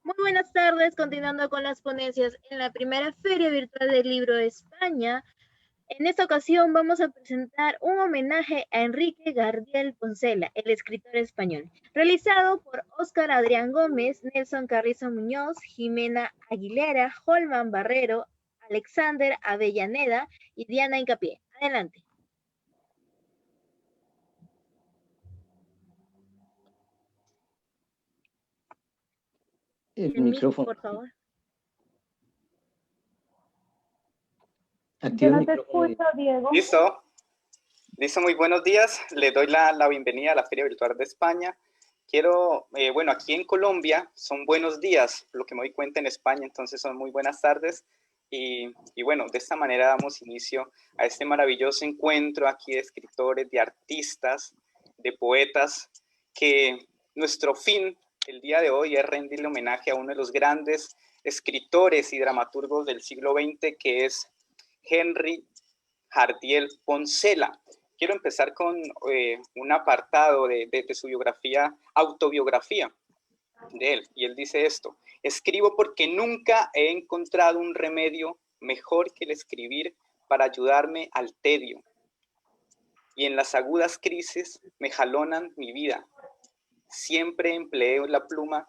Muy buenas tardes, continuando con las ponencias en la primera Feria Virtual del Libro de España. En esta ocasión vamos a presentar un homenaje a Enrique Gardiel Poncela, el escritor español, realizado por Óscar Adrián Gómez, Nelson Carrizo Muñoz, Jimena Aguilera, Holman Barrero, Alexander Avellaneda y Diana Incapié. Adelante. El El mic, micrófono. por favor. Activa Yo el no te micrófono. escucho, Diego. Listo, muy buenos días. Les doy la bienvenida a la Feria Virtual de España. Quiero, bueno, aquí en Colombia son buenos días, lo que me doy cuenta en España, entonces son muy buenas tardes. Y bueno, de esta manera damos inicio a este maravilloso encuentro aquí de escritores, de artistas, de poetas, que nuestro fin el día de hoy es rendirle homenaje a uno de los grandes escritores y dramaturgos del siglo XX, que es Henry Jardiel Poncela. Quiero empezar con un apartado de su biografía, autobiografía de él, y él dice esto: escribo porque nunca he encontrado un remedio mejor que el escribir para ayudarme al tedio, y en las agudas crisis me jalonan mi vida. Siempre empleé la pluma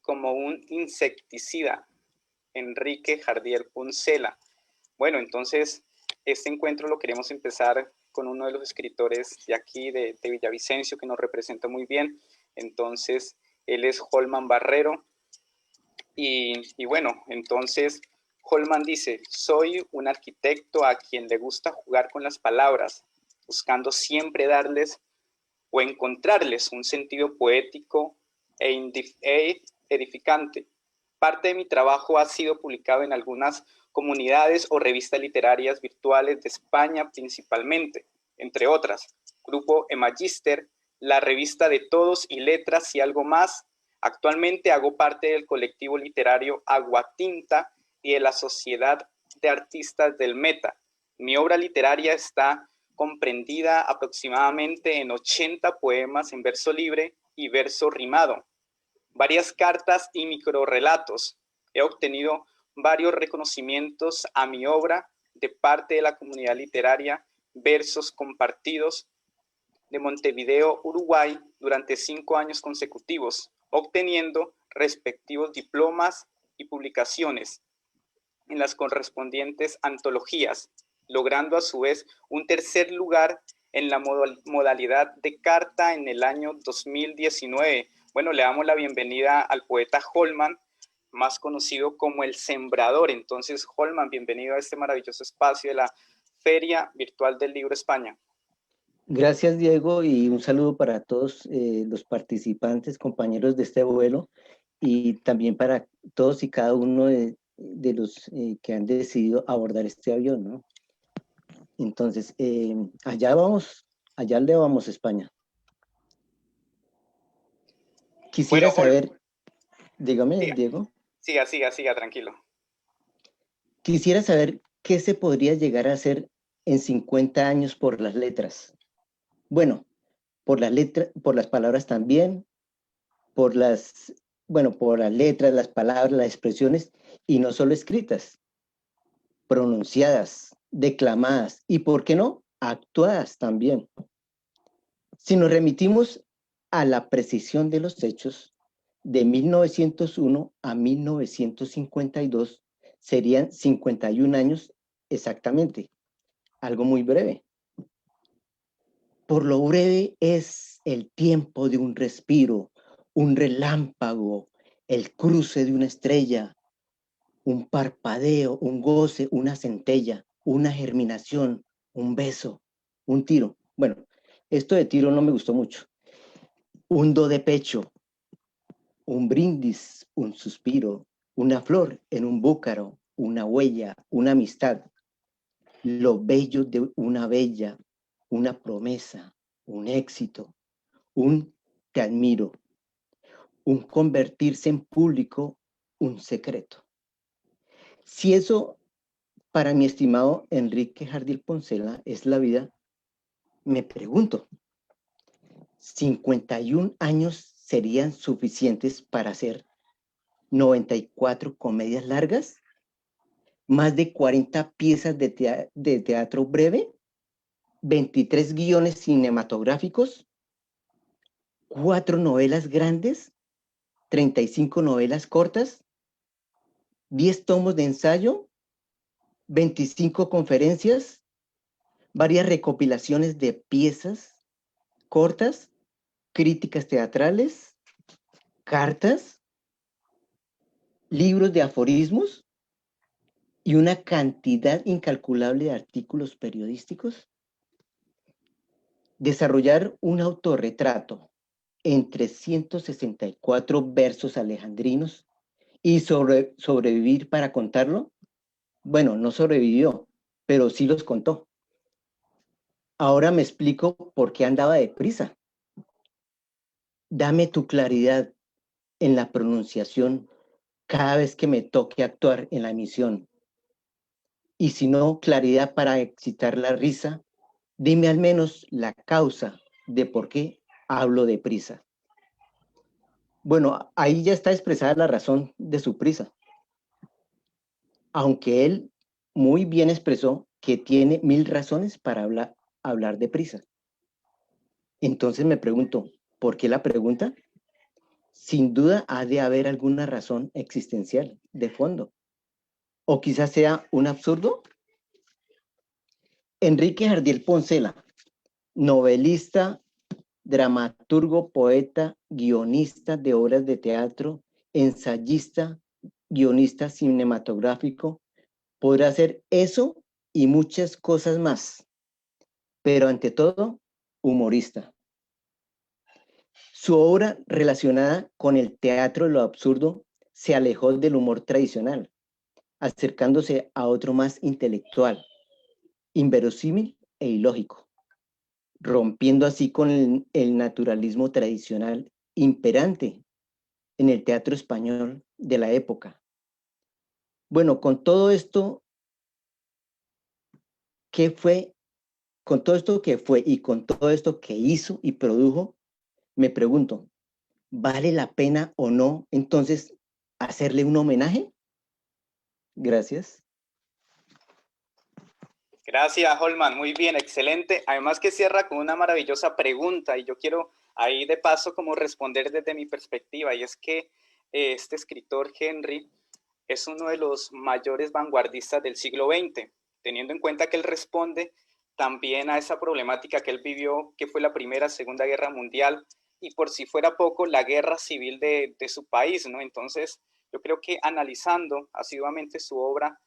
como un insecticida. Enrique Jardiel Poncela. Bueno, entonces este encuentro lo queremos empezar con uno de los escritores de aquí, de Villavicencio, que nos representa muy bien. Entonces, él es Holman Barrero. Y bueno, entonces Holman dice: soy un arquitecto a quien le gusta jugar con las palabras, buscando siempre darles o encontrarles un sentido poético e edificante. Parte de mi trabajo ha sido publicado en algunas comunidades o revistas literarias virtuales de España principalmente, entre otras, Grupo Emagister, la revista de Todos y Letras y algo más. Actualmente hago parte del colectivo literario Aguatinta y de la Sociedad de Artistas del Meta. Mi obra literaria está comprendida aproximadamente en 80 poemas en verso libre y verso rimado, varias cartas y microrrelatos. He obtenido varios reconocimientos a mi obra de parte de la comunidad literaria Versos Compartidos de Montevideo, Uruguay, durante 5 años consecutivos, obteniendo respectivos diplomas y publicaciones en las correspondientes antologías, logrando a su vez un tercer lugar en la modalidad de carta en el año 2019. Bueno, le damos la bienvenida al poeta Holman, más conocido como El Sembrador. Entonces, Holman, bienvenido a este maravilloso espacio de la Feria Virtual del Libro España. Gracias, Diego, y un saludo para todos los participantes, compañeros de este vuelo, y también para todos y cada uno de los que han decidido abordar este avión, ¿no? Entonces, allá le vamos a España. Quisiera saber, dígame, Diego. Siga, tranquilo. Quisiera saber qué se podría llegar a hacer en 50 años por las letras. Bueno, por las letras, por las palabras también, por las letras, las palabras, las expresiones, y no solo escritas, pronunciadas, declamadas y, ¿por qué no?, actuadas también. Si nos remitimos a la precisión de los hechos, de 1901 a 1952 serían 51 años exactamente, algo muy breve. Por lo breve es el tiempo de un respiro, un relámpago, el cruce de una estrella, un parpadeo, un goce, una centella, una germinación, un beso, un tiro. Bueno, esto de tiro no me gustó mucho. Un do de pecho, un brindis, un suspiro, una flor en un búcaro, una huella, una amistad, lo bello de una bella, una promesa, un éxito, un te admiro, un convertirse en público, un secreto. Si eso para mi estimado Enrique Jardiel Poncela es la vida, me pregunto, ¿51 años serían suficientes para hacer 94 comedias largas, más de 40 piezas de teatro breve, 23 guiones cinematográficos, 4 novelas grandes, 35 novelas cortas, 10 tomos de ensayo, 25 conferencias, varias recopilaciones de piezas cortas, críticas teatrales, cartas, libros de aforismos y una cantidad incalculable de artículos periodísticos. Desarrollar un autorretrato en 364 versos alejandrinos y sobrevivir para contarlo. Bueno, no sobrevivió, pero sí los contó. Ahora me explico por qué andaba deprisa. Dame tu claridad en la pronunciación cada vez que me toque actuar en la emisión. Y si no, claridad para excitar la risa, dime al menos la causa de por qué hablo deprisa. Bueno, ahí ya está expresada la razón de su prisa. Aunque él muy bien expresó que tiene 1000 razones para hablar deprisa. Entonces me pregunto, ¿por qué la pregunta? Sin duda ha de haber alguna razón existencial de fondo. O quizás sea un absurdo. Enrique Jardiel Poncela, novelista, dramaturgo, poeta, guionista de obras de teatro, ensayista, guionista cinematográfico, podrá hacer eso y muchas cosas más, pero ante todo, humorista. Su obra relacionada con el teatro de lo absurdo se alejó del humor tradicional, acercándose a otro más intelectual, inverosímil e ilógico, rompiendo así con el naturalismo tradicional imperante en el teatro español de la época. Bueno, con todo esto, ¿qué fue? Con todo esto que fue y con todo esto que hizo y produjo, me pregunto, ¿vale la pena o no entonces hacerle un homenaje? Gracias. Gracias, Holman. Muy bien, excelente. Además que cierra con una maravillosa pregunta y yo quiero ahí de paso como responder desde mi perspectiva, y es que este escritor Henry es uno de los mayores vanguardistas del siglo XX, teniendo en cuenta que él responde también a esa problemática que él vivió, que fue la Primera, Segunda Guerra Mundial, y por si fuera poco, la guerra civil de su país, ¿no? Entonces, yo creo que analizando asiduamente su obra,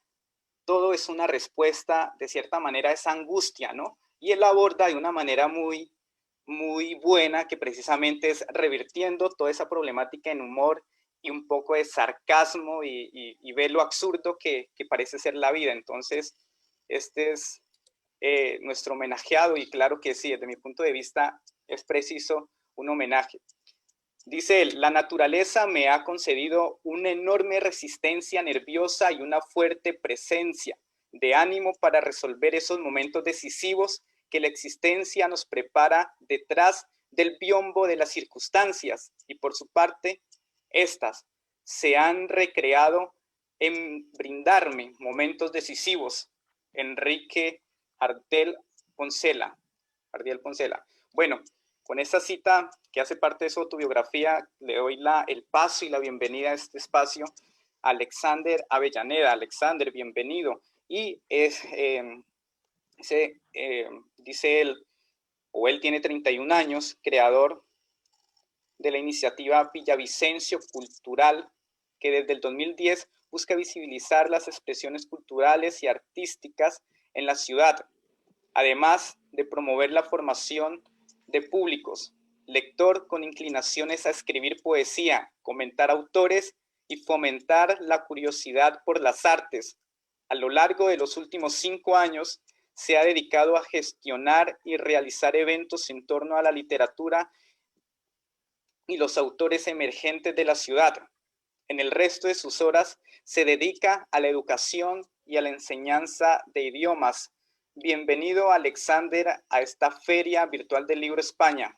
todo es una respuesta, de cierta manera, a esa angustia, ¿no? Y él aborda de una manera muy, muy buena, que precisamente es revirtiendo toda esa problemática en humor y un poco de sarcasmo y ve lo absurdo que parece ser la vida. Entonces, este es nuestro homenajeado y claro que sí, desde mi punto de vista es preciso un homenaje. Dice él, la naturaleza me ha concedido una enorme resistencia nerviosa y una fuerte presencia de ánimo para resolver esos momentos decisivos que la existencia nos prepara detrás del biombo de las circunstancias, y por su parte, estas se han recreado en brindarme momentos decisivos. Enrique Jardiel Poncela. Bueno, con esta cita que hace parte de su autobiografía, le doy el paso y la bienvenida a este espacio a Alexander Avellaneda. Alexander, bienvenido. Y dice él, o él tiene 31 años, creador de la iniciativa Villavicencio Cultural, que desde el 2010 busca visibilizar las expresiones culturales y artísticas en la ciudad, además de promover la formación de públicos, lector con inclinaciones a escribir poesía, comentar autores y fomentar la curiosidad por las artes. A lo largo de los últimos 5 años se ha dedicado a gestionar y realizar eventos en torno a la literatura y los autores emergentes de la ciudad. En el resto de sus horas se dedica a la educación y a la enseñanza de idiomas. Bienvenido, Alexander, a esta Feria Virtual del Libro España.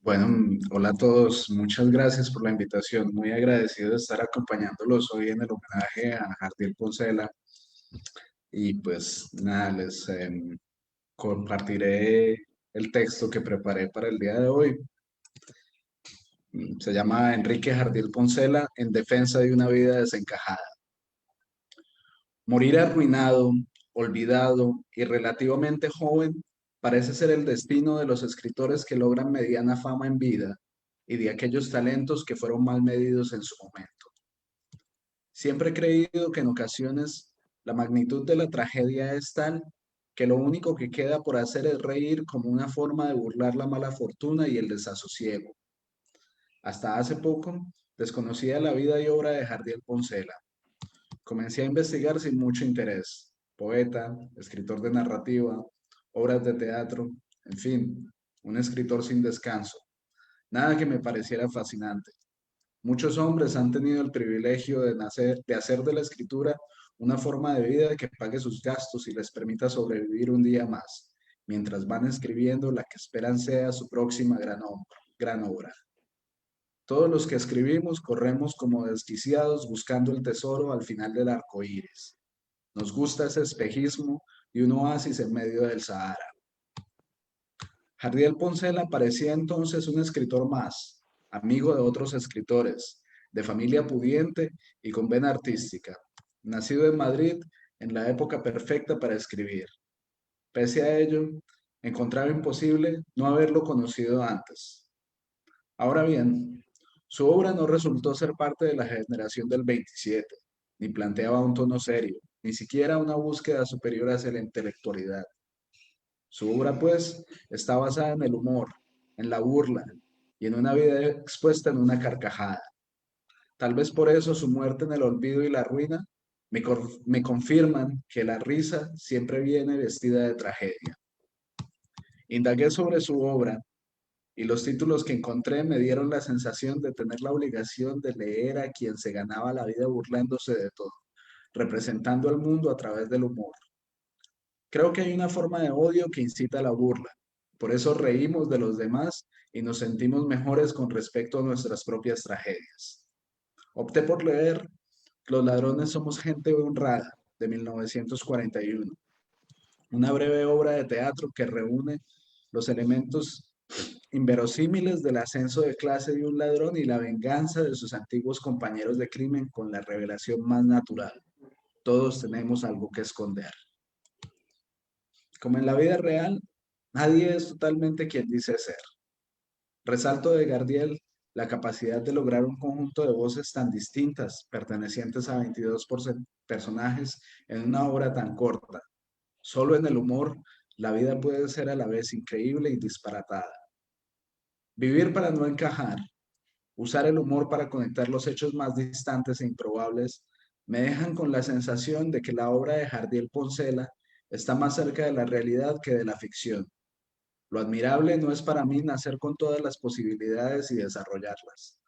Bueno, hola a todos, muchas gracias por la invitación. Muy agradecido de estar acompañándolos hoy en el homenaje a Jardiel Poncela. Y pues nada, les compartiré el texto que preparé para el día de hoy. Se llama Enrique Jardiel Poncela en defensa de una vida desencajada. Morir arruinado, olvidado y relativamente joven parece ser el destino de los escritores que logran mediana fama en vida y de aquellos talentos que fueron mal medidos en su momento. Siempre he creído que en ocasiones la magnitud de la tragedia es tal que lo único que queda por hacer es reír como una forma de burlar la mala fortuna y el desasosiego. Hasta hace poco desconocía la vida y obra de Jardiel Poncela. Comencé a investigar sin mucho interés. Poeta, escritor de narrativa, obras de teatro, en fin, un escritor sin descanso. Nada que me pareciera fascinante. Muchos hombres han tenido el privilegio de hacer de la escritura una forma de vida que pague sus gastos y les permita sobrevivir un día más, mientras van escribiendo la que esperan sea su próxima gran obra. Todos los que escribimos corremos como desquiciados buscando el tesoro al final del arco iris. Nos gusta ese espejismo y un oasis en medio del Sahara. Jardiel Poncela parecía entonces un escritor más, amigo de otros escritores, de familia pudiente y con vena artística, nacido en Madrid en la época perfecta para escribir. Pese a ello, encontraba imposible no haberlo conocido antes. Ahora bien, su obra no resultó ser parte de la generación del 27, ni planteaba un tono serio, ni siquiera una búsqueda superior hacia la intelectualidad. Su obra, pues, está basada en el humor, en la burla y en una vida expuesta en una carcajada. Tal vez por eso su muerte en el olvido y la ruina me confirman que la risa siempre viene vestida de tragedia. Indagué sobre su obra y los títulos que encontré me dieron la sensación de tener la obligación de leer a quien se ganaba la vida burlándose de todo, representando al mundo a través del humor. Creo que hay una forma de odio que incita a la burla. Por eso reímos de los demás y nos sentimos mejores con respecto a nuestras propias tragedias. Opté por leer Los ladrones somos gente honrada, de 1941, una breve obra de teatro que reúne los elementos inverosímiles del ascenso de clase de un ladrón y la venganza de sus antiguos compañeros de crimen con la revelación más natural. Todos tenemos algo que esconder. Como en la vida real, nadie es totalmente quien dice ser. Resalto de Gardiel la capacidad de lograr un conjunto de voces tan distintas, pertenecientes a 22 personajes, en una obra tan corta. Solo en el humor, la vida puede ser a la vez increíble y disparatada. Vivir para no encajar, usar el humor para conectar los hechos más distantes e improbables, me dejan con la sensación de que la obra de Jardiel Poncela está más cerca de la realidad que de la ficción. Lo admirable no es para mí nacer con todas las posibilidades y desarrollarlas.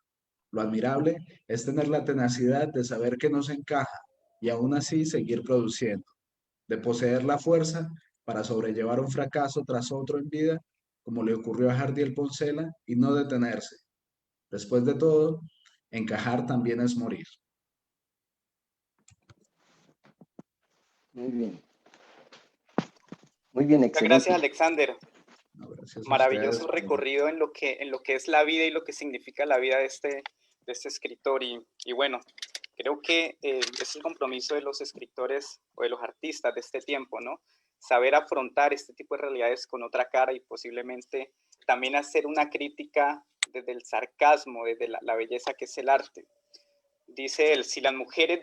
Lo admirable es tener la tenacidad de saber que no se encaja y aún así seguir produciendo, de poseer la fuerza para sobrellevar un fracaso tras otro en vida, como le ocurrió a Jardiel Poncela, y no detenerse. Después de todo, encajar también es morir. Muy bien. Muy bien, Muchas gracias, excelente. Alexander. No, gracias a Maravilloso ustedes. recorrido en lo que es la vida y lo que significa la vida de este escritor. Y bueno, creo que es el compromiso de los escritores o de los artistas de este tiempo, ¿no? Saber afrontar este tipo de realidades con otra cara y posiblemente también hacer una crítica desde el sarcasmo, desde la belleza que es el arte. Dice él, si las mujeres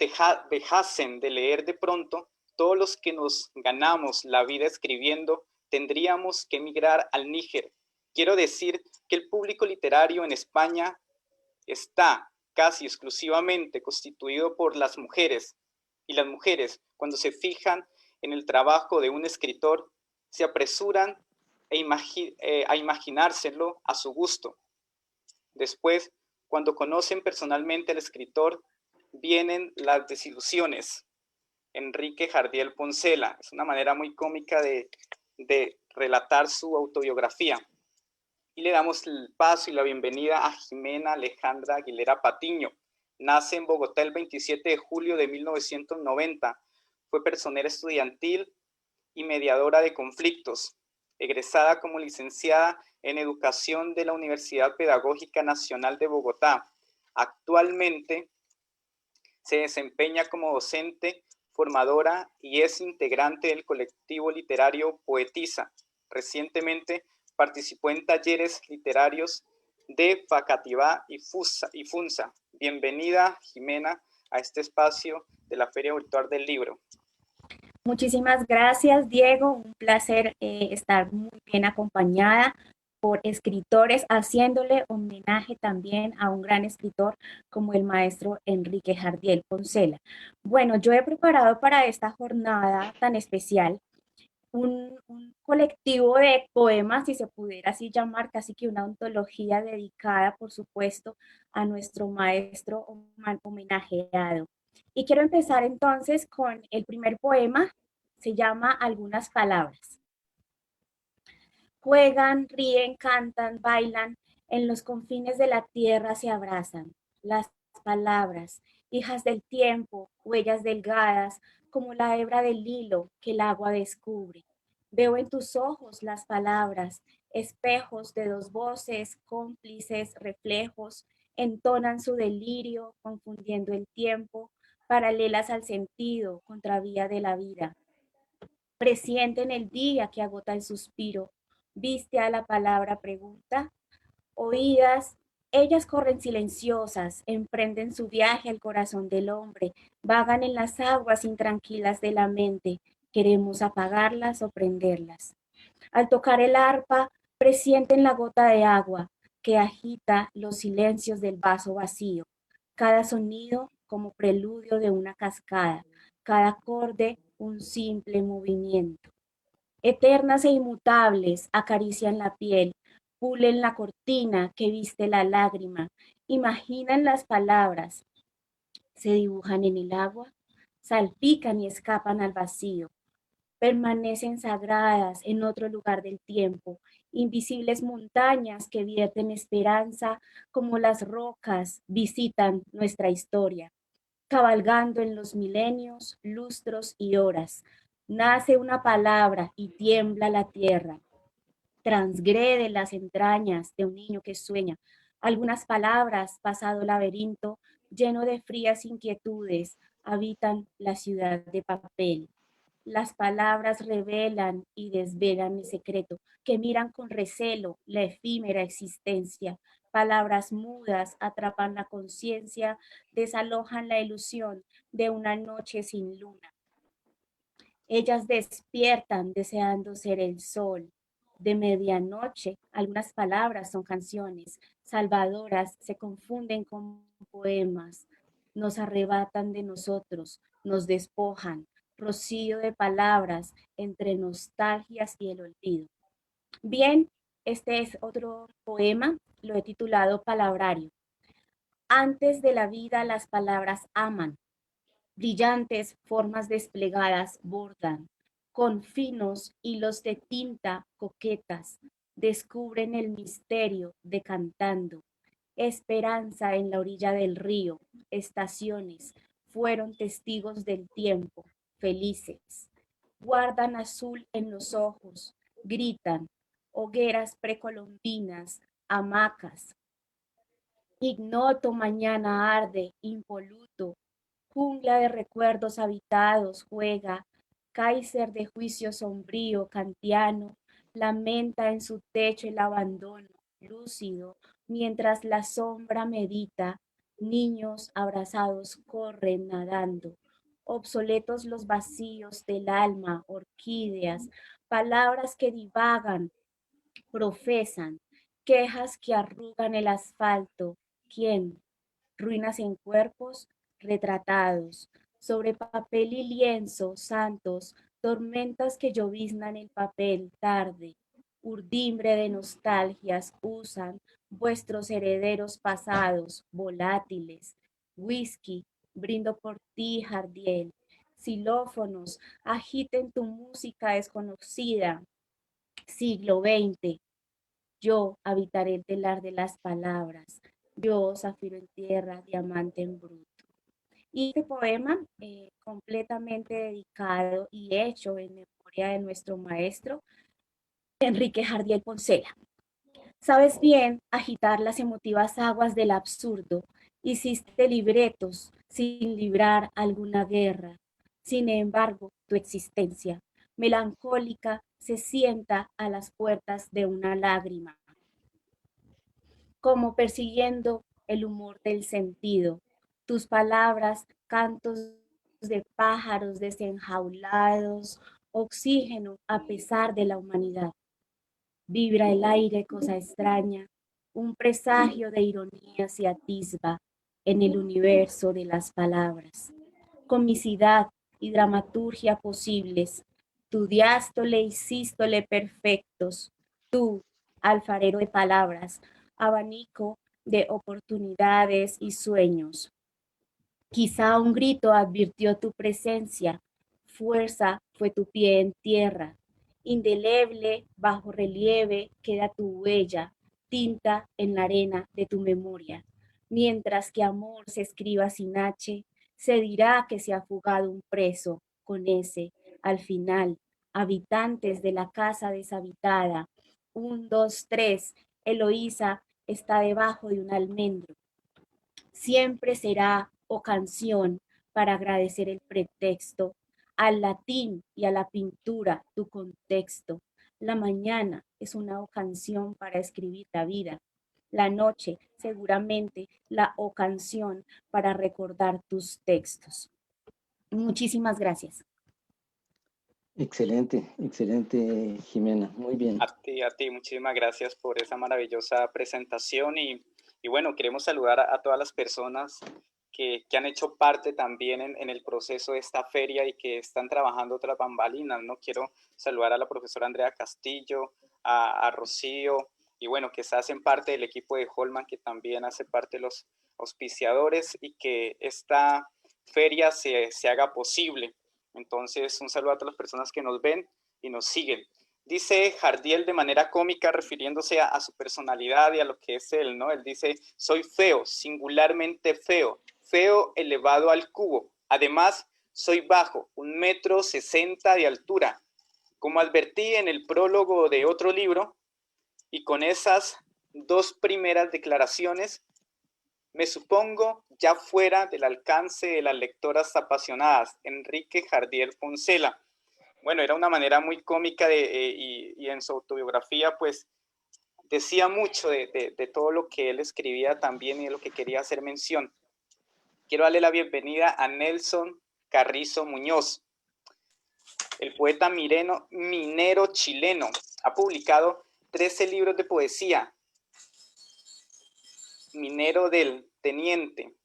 dejasen de leer de pronto, todos los que nos ganamos la vida escribiendo tendríamos que emigrar al Níger. Quiero decir que el público literario en España está casi exclusivamente constituido por las mujeres, y las mujeres, cuando se fijan en el trabajo de un escritor, se apresuran a imaginárselo a su gusto. Después, cuando conocen personalmente al escritor, vienen las desilusiones. Enrique Jardiel Poncela, es una manera muy cómica de relatar su autobiografía. Y le damos el paso y la bienvenida a Jimena Alejandra Aguilera Patiño. Nace en Bogotá el 27 de julio de 1990. Fue personera estudiantil y mediadora de conflictos. Egresada como licenciada en Educación de la Universidad Pedagógica Nacional de Bogotá. Actualmente se desempeña como docente, formadora y es integrante del colectivo literario Poetiza. Recientemente participó en talleres literarios de Facativá y Funza. Bienvenida, Jimena, a este espacio de la Feria Virtual del Libro. Muchísimas gracias, Diego. Un placer estar muy bien acompañada por escritores, haciéndole homenaje también a un gran escritor como el maestro Enrique Jardiel Poncela. Bueno, yo he preparado para esta jornada tan especial un colectivo de poemas, si se pudiera así llamar, casi que una antología dedicada, por supuesto, a nuestro maestro homenajeado. Y quiero empezar entonces con el primer poema, se llama Algunas palabras. Juegan, ríen, cantan, bailan, en los confines de la tierra se abrazan. Las palabras, hijas del tiempo, huellas delgadas, como la hebra del hilo que el agua descubre. Veo en tus ojos las palabras, espejos de dos voces, cómplices, reflejos, entonan su delirio, confundiendo el tiempo, paralelas al sentido, contravía de la vida. Presienten el día que agota el suspiro, viste a la palabra pregunta, oídas, ellas corren silenciosas, emprenden su viaje al corazón del hombre, vagan en las aguas intranquilas de la mente, queremos apagarlas o prenderlas. Al tocar el arpa, presienten la gota de agua que agita los silencios del vaso vacío, cada sonido como preludio de una cascada, cada acorde un simple movimiento. Eternas e inmutables acarician la piel, pulen la cortina que viste la lágrima, imaginan las palabras, se dibujan en el agua, salpican y escapan al vacío, permanecen sagradas en otro lugar del tiempo, invisibles montañas que vierten esperanza como las rocas visitan nuestra historia, cabalgando en los milenios, lustros y horas. Nace una palabra y tiembla la tierra. Transgrede las entrañas de un niño que sueña. Algunas palabras, pasado laberinto, lleno de frías inquietudes, habitan la ciudad de papel. Las palabras revelan y desvelan el secreto, que miran con recelo la efímera existencia. Palabras mudas atrapan la conciencia, desalojan la ilusión de una noche sin luna. Ellas despiertan deseando ser el sol. De medianoche, algunas palabras son canciones, salvadoras se confunden con poemas, nos arrebatan de nosotros, nos despojan, rocío de palabras entre nostalgias y el olvido. Bien, este es otro poema, lo he titulado Palabrario. Antes de la vida las palabras aman, brillantes formas desplegadas bordan, con finos hilos de tinta coquetas, descubren el misterio decantando. Esperanza en la orilla del río, estaciones, fueron testigos del tiempo, felices. Guardan azul en los ojos, gritan, hogueras precolombinas, hamacas. Ignoto mañana arde, impoluto, jungla de recuerdos habitados juega, Kaiser de juicio sombrío, kantiano, lamenta en su techo el abandono, lúcido, mientras la sombra medita, niños abrazados corren nadando, obsoletos los vacíos del alma, orquídeas, palabras que divagan, profesan, quejas que arrugan el asfalto, ¿quién? Ruinas en cuerpos retratados, sobre papel y lienzo, santos, tormentas que lloviznan el papel, tarde, urdimbre de nostalgias usan vuestros herederos pasados, volátiles, whisky, brindo por ti, Jardiel, xilófonos, agiten tu música desconocida, siglo XX, Yo habitaré el telar de las palabras. Yo, zafiro en tierra, diamante en bruto. Y este poema, completamente dedicado y hecho en memoria de nuestro maestro Enrique Jardiel Poncela. Sabes bien agitar las emotivas aguas del absurdo. Hiciste libretos sin librar alguna guerra. Sin embargo, tu existencia, melancólica, se sienta a las puertas de una lágrima, como persiguiendo el humor del sentido. Tus palabras, cantos de pájaros desenjaulados, oxígeno a pesar de la humanidad. Vibra el aire, cosa extraña, un presagio de ironías y atisba en el universo de las palabras. Comicidad y dramaturgia posibles, tu diástole y sístole perfectos, tú, alfarero de palabras, abanico de oportunidades y sueños. Quizá un grito advirtió tu presencia, fuerza fue tu pie en tierra, indeleble bajo relieve queda tu huella, tinta en la arena de tu memoria. Mientras que amor se escriba sin H, se dirá que se ha fugado un preso con S. Al final, habitantes de la casa deshabitada, 1, 2, 3, Eloísa está debajo de un almendro. Siempre será o canción para agradecer el pretexto, al latín y a la pintura tu contexto. La mañana es una o canción para escribir la vida. La noche seguramente la o canción para recordar tus textos. Muchísimas gracias. Excelente, excelente, Jimena. Muy bien. A ti, muchísimas gracias por esa maravillosa presentación y bueno, queremos saludar a todas las personas que han hecho parte también en el proceso de esta feria y que están trabajando otras bambalinas, ¿no? Quiero saludar a la profesora Andrea Castillo, a Rocío, y bueno, que hacen parte del equipo de Holman, que también hace parte de los auspiciadores y que esta feria se haga posible. Entonces, un saludo a todas las personas que nos ven y nos siguen. Dice Jardiel de manera cómica, refiriéndose a su personalidad y a lo que es él, ¿no? Él dice, soy feo, singularmente feo, feo elevado al cubo. Además, soy bajo, 1,60 m de altura. Como advertí en el prólogo de otro libro, y con esas 2 primeras declaraciones, me supongo ya fuera del alcance de las lectoras apasionadas. Enrique Jardiel Poncela. Bueno, era una manera muy cómica y en su autobiografía, pues, decía mucho de todo lo que él escribía también y de lo que quería hacer mención. Quiero darle la bienvenida a Nelson Carrizo Muñoz, el poeta minero chileno. Ha publicado 13 libros de poesía. Minero del Teniente,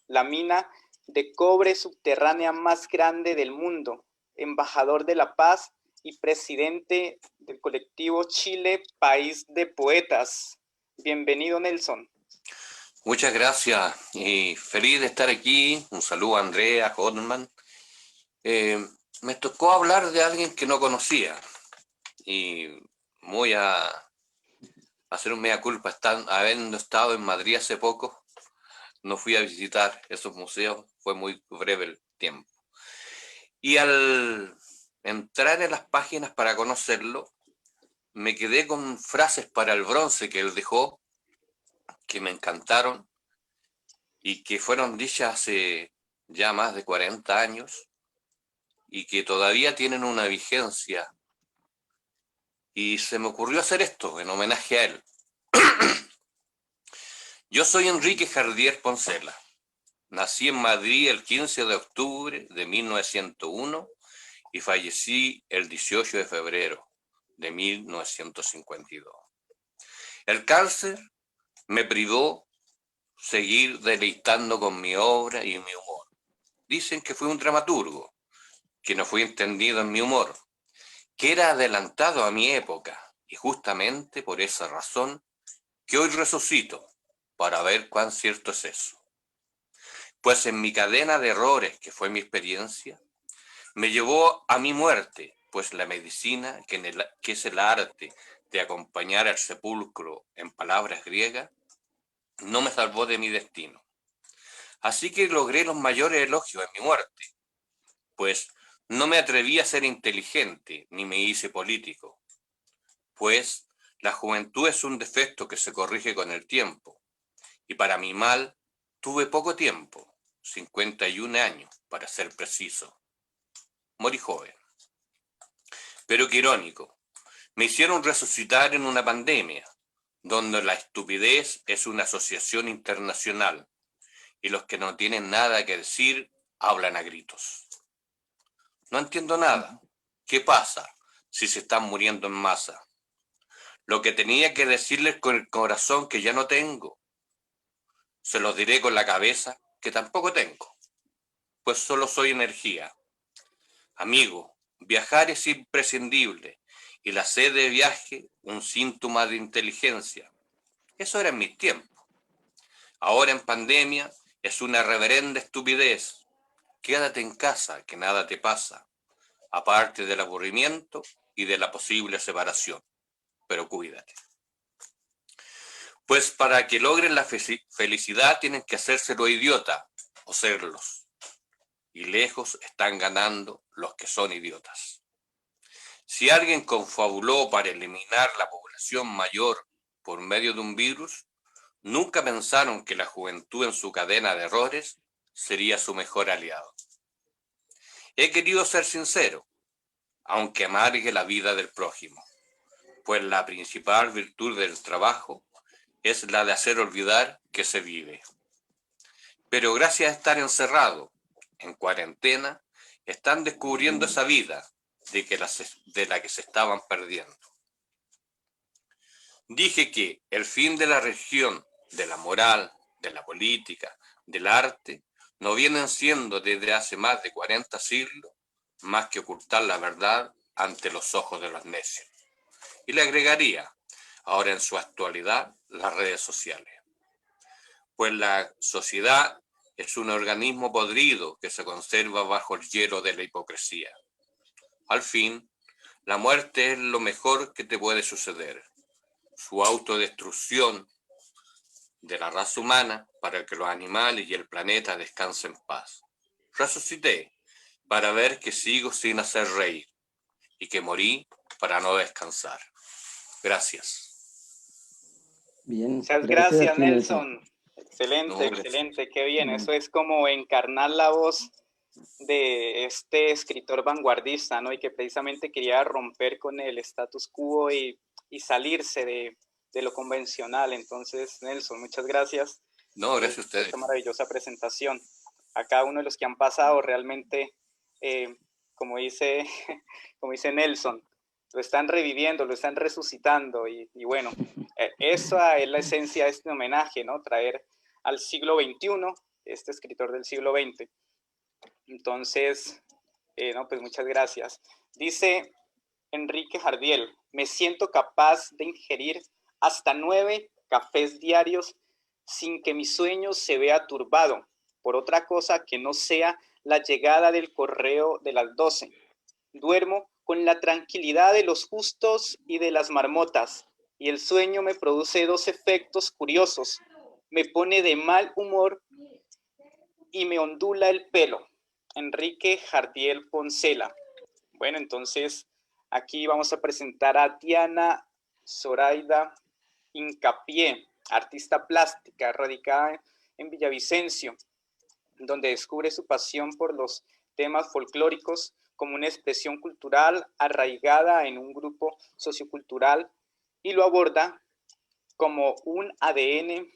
la mina de cobre subterránea más grande del mundo, embajador de la paz y presidente del colectivo Chile, País de Poetas. Bienvenido, Nelson. Muchas gracias y feliz de estar aquí. Un saludo a Andrea Hodman. Me tocó hablar de alguien que no conocía y voy a hacer un mea culpa. Habiendo estado en Madrid hace poco, no fui a visitar esos museos, fue muy breve el tiempo. Y al entrar en las páginas para conocerlo, me quedé con frases para el bronce que él dejó, que me encantaron y que fueron dichas hace ya más de 40 años y que todavía tienen una vigencia. Y se me ocurrió hacer esto en homenaje a él. Yo soy Enrique Jardiel Poncela. Nací en Madrid el 15 de octubre de 1901 y fallecí el 18 de febrero de 1952. El cáncer me privó seguir deleitando con mi obra y mi humor. Dicen que fui un dramaturgo, que no fui entendido en mi humor, que era adelantado a mi época, y justamente por esa razón que hoy resucito para ver cuán cierto es eso. Pues en mi cadena de errores, que fue mi experiencia, me llevó a mi muerte, pues la medicina, que es el arte de acompañar al sepulcro en palabras griegas, no me salvó de mi destino. Así que logré los mayores elogios en mi muerte, pues no me atreví a ser inteligente ni me hice político, pues la juventud es un defecto que se corrige con el tiempo, y para mi mal tuve poco tiempo, 51 años para ser preciso. Morí joven. Pero qué irónico, me hicieron resucitar en una pandemia, donde la estupidez es una asociación internacional, y los que no tienen nada que decir hablan a gritos. No entiendo nada. ¿Qué pasa si se están muriendo en masa? Lo que tenía que decirles con el corazón que ya no tengo, se los diré con la cabeza que tampoco tengo, pues solo soy energía. Amigo, viajar es imprescindible y la sed de viaje un síntoma de inteligencia. Eso era en mis tiempos. Ahora en pandemia es una reverenda estupidez. Quédate en casa, que nada te pasa, aparte del aburrimiento y de la posible separación. Pero cuídate. Pues para que logren la felicidad tienen que hacérselo idiota o serlos. Y lejos están ganando los que son idiotas. Si alguien confabuló para eliminar la población mayor por medio de un virus, nunca pensaron que la juventud en su cadena de errores sería su mejor aliado. He querido ser sincero, aunque amargue la vida del prójimo, pues la principal virtud del trabajo es la de hacer olvidar que se vive. Pero gracias a estar encerrado, en cuarentena, están descubriendo esa vida de la que se estaban perdiendo. Dije que el fin de la religión, de la moral, de la política, del arte, no vienen siendo desde hace más de 40 siglos más que ocultar la verdad ante los ojos de los necios. Y le agregaría, ahora en su actualidad, las redes sociales. Pues la sociedad es un organismo podrido que se conserva bajo el hielo de la hipocresía. Al fin, la muerte es lo mejor que te puede suceder. Su autodestrucción de la raza humana para que los animales y el planeta descansen en paz. Resucité para ver que sigo sin hacer reír y que morí para no descansar. Gracias. Bien, Muchas gracias a gracias, ti, Nelson. Nelson. Excelente, No, excelente, qué bien. Mm. Eso es como encarnar la voz de este escritor vanguardista, ¿no? Y que precisamente quería romper con el status quo y salirse de lo convencional. Entonces, Nelson, muchas gracias no, gracias a por ustedes. esta maravillosa presentación. A cada uno de los que han pasado realmente, como dice Nelson, lo están reviviendo, lo están resucitando y bueno, esa es la esencia de este homenaje, ¿no? Traer al siglo XXI, este escritor del siglo XX. Entonces, no, pues muchas gracias. Dice Enrique Jardiel, me siento capaz de ingerir hasta 9 cafés diarios sin que mi sueño se vea turbado por otra cosa que no sea la llegada del correo de las 12. Duermo con la tranquilidad de los justos y de las marmotas, y el sueño me produce 2 efectos curiosos. Me pone de mal humor y me ondula el pelo. Enrique Jardiel Poncela. Bueno, entonces aquí vamos a presentar a Diana Zoraida Incapié, artista plástica radicada en Villavicencio, donde descubre su pasión por los temas folclóricos como una expresión cultural arraigada en un grupo sociocultural y lo aborda como un ADN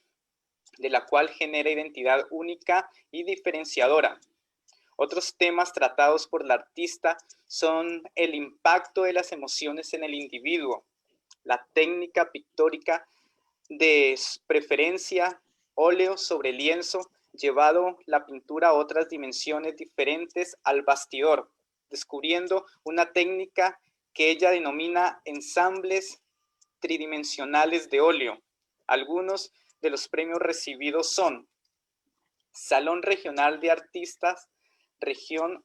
de la cual genera identidad única y diferenciadora. Otros temas tratados por la artista son el impacto de las emociones en el individuo, la técnica pictórica de preferencia, óleo sobre lienzo, llevado la pintura a otras dimensiones diferentes al bastidor, descubriendo una técnica que ella denomina ensambles tridimensionales de óleo. Algunos de los premios recibidos son Salón Regional de Artistas, Región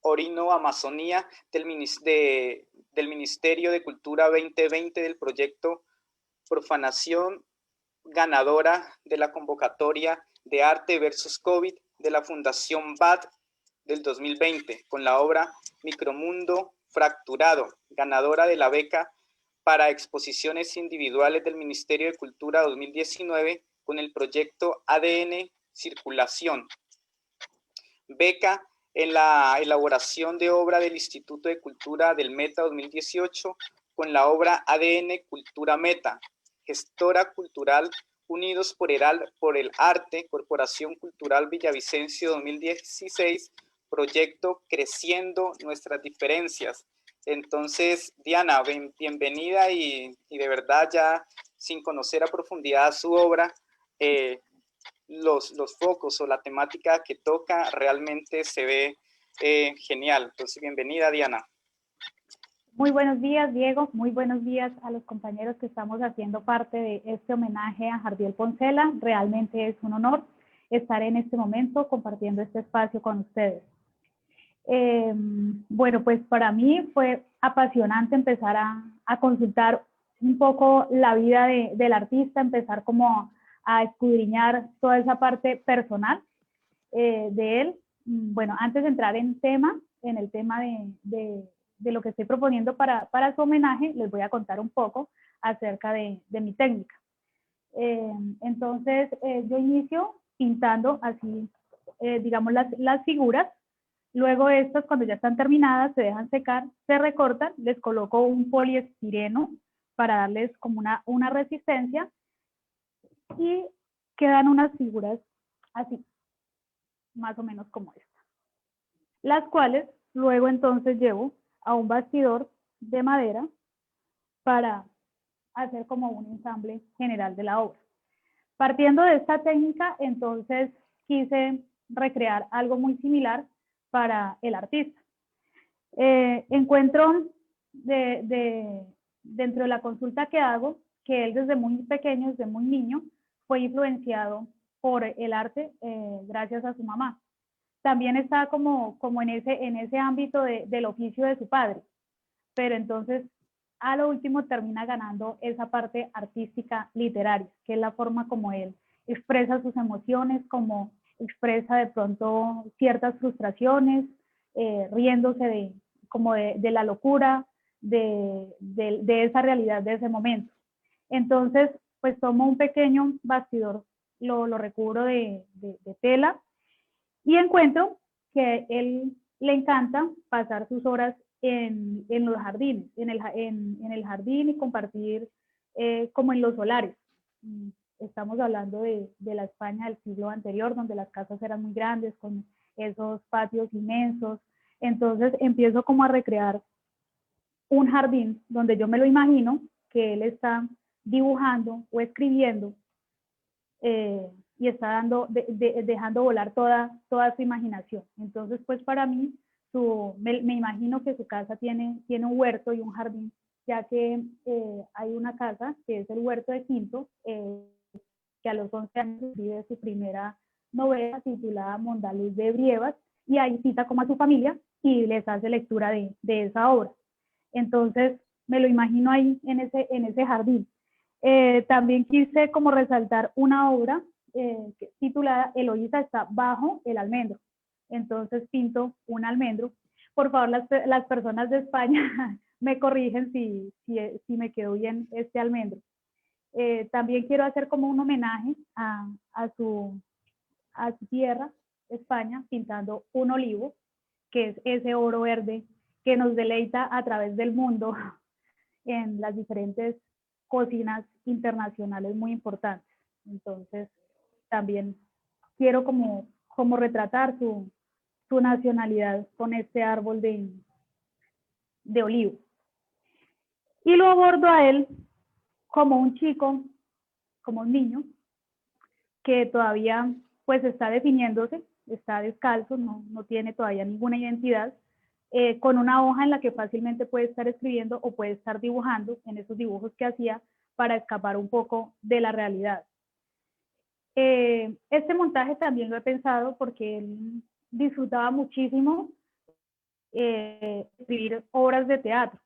Orino-Amazonía del Ministerio de Cultura 2020 del proyecto Profanación, ganadora de la convocatoria de Arte versus COVID de la Fundación BAD del 2020, con la obra Micromundo Fracturado, ganadora de la beca para exposiciones individuales del Ministerio de Cultura 2019 con el proyecto ADN Circulación. Beca en la elaboración de obra del Instituto de Cultura del Meta 2018 con la obra ADN Cultura Meta. Gestora cultural Unidos por el Arte, Corporación Cultural Villavicencio 2016, proyecto Creciendo Nuestras Diferencias. Entonces, Diana, bienvenida y de verdad ya sin conocer a profundidad su obra, los focos o la temática que toca realmente se ve genial. Entonces, bienvenida, Diana. Muy buenos días, Diego. Muy buenos días a los compañeros que estamos haciendo parte de este homenaje a Jardiel Poncela. Realmente es un honor estar en este momento compartiendo este espacio con ustedes. Bueno, pues para mí fue apasionante empezar a consultar un poco la vida del artista, empezar como a escudriñar toda esa parte personal de él. Bueno, antes de entrar en el tema de lo que estoy proponiendo para su homenaje, les voy a contar un poco acerca de mi técnica. Entonces, yo inicio pintando así, digamos, las figuras. Luego estas, cuando ya están terminadas, se dejan secar, se recortan, les coloco un poliestireno para darles como una resistencia y quedan unas figuras así, más o menos como esta. Las cuales luego entonces llevo a un bastidor de madera para hacer como un ensamble general de la obra. Partiendo de esta técnica, entonces quise recrear algo muy similar para el artista. Encuentro dentro de la consulta que hago que él desde muy pequeño, desde muy niño, fue influenciado por el arte gracias a su mamá. También está como en ese ámbito del oficio de su padre, pero entonces a lo último termina ganando esa parte artística literaria, que es la forma como él expresa sus emociones, como expresa de pronto ciertas frustraciones, riéndose de la locura, de esa realidad de ese momento. Entonces, pues tomo un pequeño bastidor, lo recubro de tela y encuentro que él le encanta pasar sus horas en los jardines, en el jardín y compartir como en los solares. Estamos hablando de la España del siglo anterior, donde las casas eran muy grandes, con esos patios inmensos. Entonces empiezo como a recrear un jardín donde yo me lo imagino que él está dibujando o escribiendo y está dejando volar toda su imaginación. Entonces, pues para mí, me imagino que su casa tiene un huerto y un jardín, ya que hay una casa que es el Huerto de Quinto, que a los 11 años escribe su primera novela titulada Mondaluz de Brievas, y ahí cita como a su familia y les hace lectura de esa obra. Entonces, me lo imagino ahí en ese jardín. También quise como resaltar una obra titulada Eloísa está bajo el almendro. Entonces pinto un almendro. Por favor, las personas de España me corrigen si me quedó bien este almendro. También quiero hacer como un homenaje a su tierra, España, pintando un olivo, que es ese oro verde que nos deleita a través del mundo en las diferentes cocinas internacionales muy importantes. Entonces, también quiero como retratar su nacionalidad con este árbol de olivo. Y lo abordo a él como un chico, como un niño, que todavía pues está definiéndose, está descalzo, no tiene todavía ninguna identidad, con una hoja en la que fácilmente puede estar escribiendo o puede estar dibujando en esos dibujos que hacía para escapar un poco de la realidad. Este montaje también lo he pensado porque él disfrutaba muchísimo escribir obras de teatro.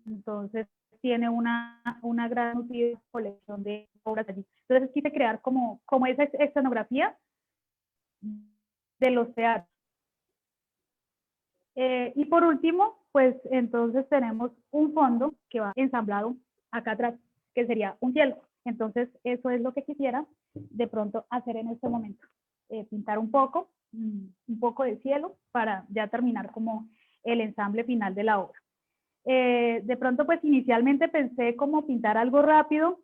Entonces tiene una gran nutrida colección de obras allí. Entonces quise crear como esa escenografía de los teatros. Y por último, pues entonces tenemos un fondo que va ensamblado acá atrás, que sería un cielo. Entonces eso es lo que quisiera de pronto hacer en este momento. Pintar un poco de cielo para ya terminar como el ensamble final de la obra. De pronto pues inicialmente pensé como pintar algo rápido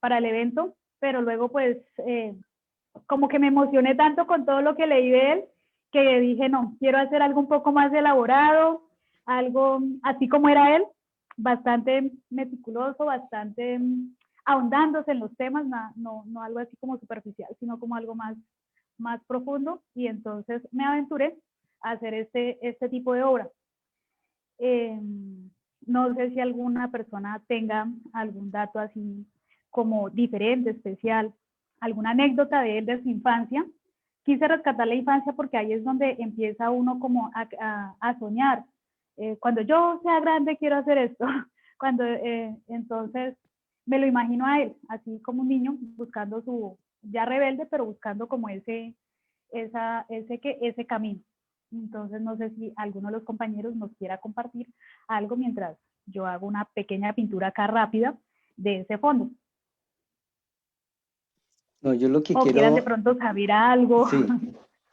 para el evento, pero luego pues como que me emocioné tanto con todo lo que leí de él, que dije, no, quiero hacer algo un poco más elaborado, algo así como era él, bastante meticuloso, bastante ahondándose en los temas, no algo así como superficial, sino como algo más profundo, y entonces me aventuré a hacer este tipo de obra. No sé si alguna persona tenga algún dato así como diferente, especial, alguna anécdota de él de su infancia. Quise rescatar la infancia porque ahí es donde empieza uno como a soñar. Cuando yo sea grande quiero hacer esto. Entonces me lo imagino a él, así como un niño buscando ya rebelde, pero buscando como ese camino. Entonces no sé si alguno de los compañeros nos quiera compartir algo mientras yo hago una pequeña pintura acá rápida de ese fondo. No, yo lo que o quieran de pronto saber algo. Sí,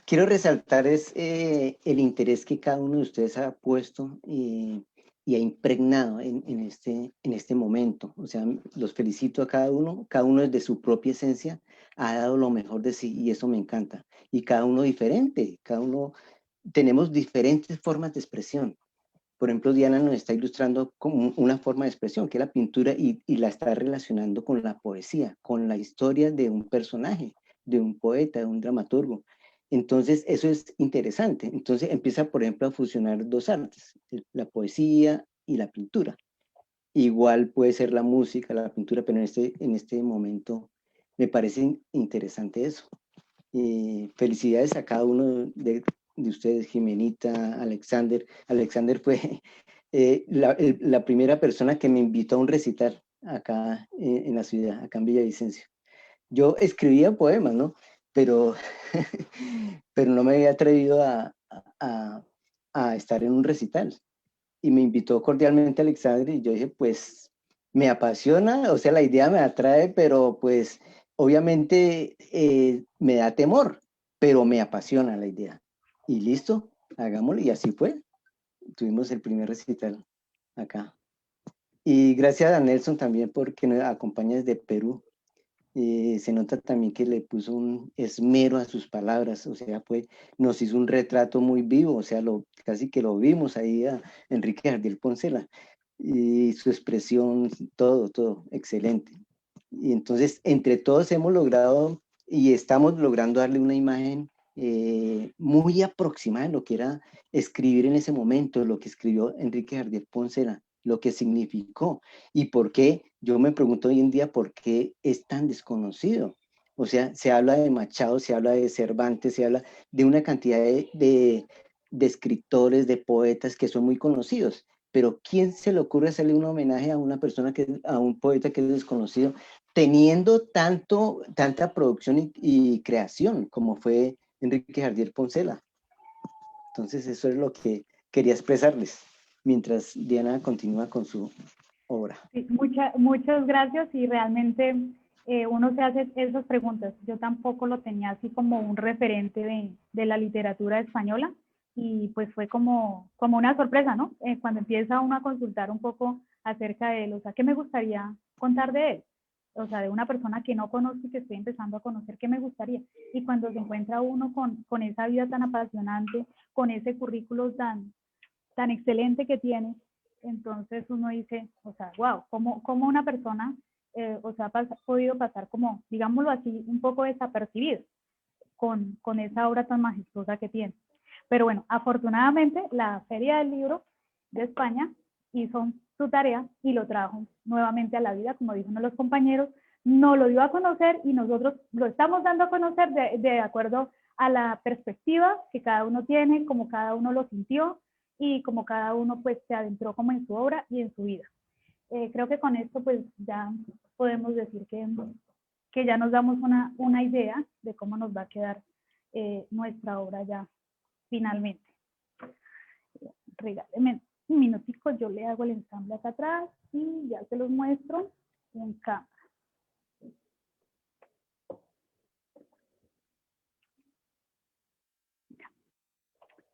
quiero resaltar es el interés que cada uno de ustedes ha puesto y ha impregnado en este momento. O sea, los felicito a cada uno desde su propia esencia ha dado lo mejor de sí y eso me encanta. Y cada uno diferente, cada uno tenemos diferentes formas de expresión. Por ejemplo, Diana nos está ilustrando como una forma de expresión, que es la pintura, y la está relacionando con la poesía, con la historia de un personaje, de un poeta, de un dramaturgo. Entonces, eso es interesante. Entonces, empieza, por ejemplo, a fusionar dos artes, la poesía y la pintura. Igual puede ser la música, la pintura, pero en este momento me parece interesante eso. Felicidades a cada uno de ustedes, Jimenita, Alexander. Alexander fue la primera persona que me invitó a un recital acá en la ciudad, acá en Villavicencio. Yo escribía poemas, ¿no? Pero, pero no me había atrevido a estar en un recital. Y me invitó cordialmente Alexander y yo dije, pues me apasiona, o sea, la idea me atrae, pero pues obviamente me da temor, pero me apasiona la idea. Y listo, hagámoslo, y así fue. Tuvimos el primer recital acá. Y gracias a Nelson también porque nos acompaña desde Perú. Se nota también que le puso un esmero a sus palabras, o sea, pues nos hizo un retrato muy vivo, o sea, casi que lo vimos ahí a Enrique Jardiel Poncela, y su expresión, todo, excelente. Y entonces, entre todos hemos logrado y estamos logrando darle una imagen muy aproximada de lo que era escribir en ese momento, lo que escribió Enrique Jardiel Poncela, lo que significó y por qué, yo me pregunto hoy en día por qué es tan desconocido. O sea, se habla de Machado, se habla de Cervantes, se habla de una cantidad de escritores, de poetas que son muy conocidos, pero ¿quién se le ocurre hacerle un homenaje a una persona a un poeta que es desconocido, teniendo tanta producción y creación como fue Enrique Jardiel Poncela? Entonces eso es lo que quería expresarles mientras Diana continúa con su obra. Sí, muchas gracias, y realmente uno se hace esas preguntas. Yo tampoco lo tenía así como un referente de la literatura española, y pues fue como una sorpresa, ¿no? Cuando empieza uno a consultar un poco acerca de él, o sea, ¿qué me gustaría contar de él? O sea, de una persona que no conozco y que estoy empezando a conocer, ¿qué me gustaría? Y cuando se encuentra uno con esa vida tan apasionante, con ese currículo tan excelente que tiene, entonces uno dice, o sea, wow, ¿cómo una persona, o sea, ha podido pasar como, digámoslo así, un poco desapercibido con esa obra tan majestuosa que tiene? Pero bueno, afortunadamente la Feria del Libro de España hizo su tarea y lo trajo nuevamente a la vida, como dijo uno de los compañeros, nos lo dio a conocer y nosotros lo estamos dando a conocer de acuerdo a la perspectiva que cada uno tiene, como cada uno lo sintió y como cada uno pues se adentró como en su obra y en su vida. Creo que con esto pues ya podemos decir que ya nos damos una idea de cómo nos va a quedar nuestra obra ya finalmente. Regáleme un minutico, yo le hago el ensamble acá atrás y ya se los muestro en cámara.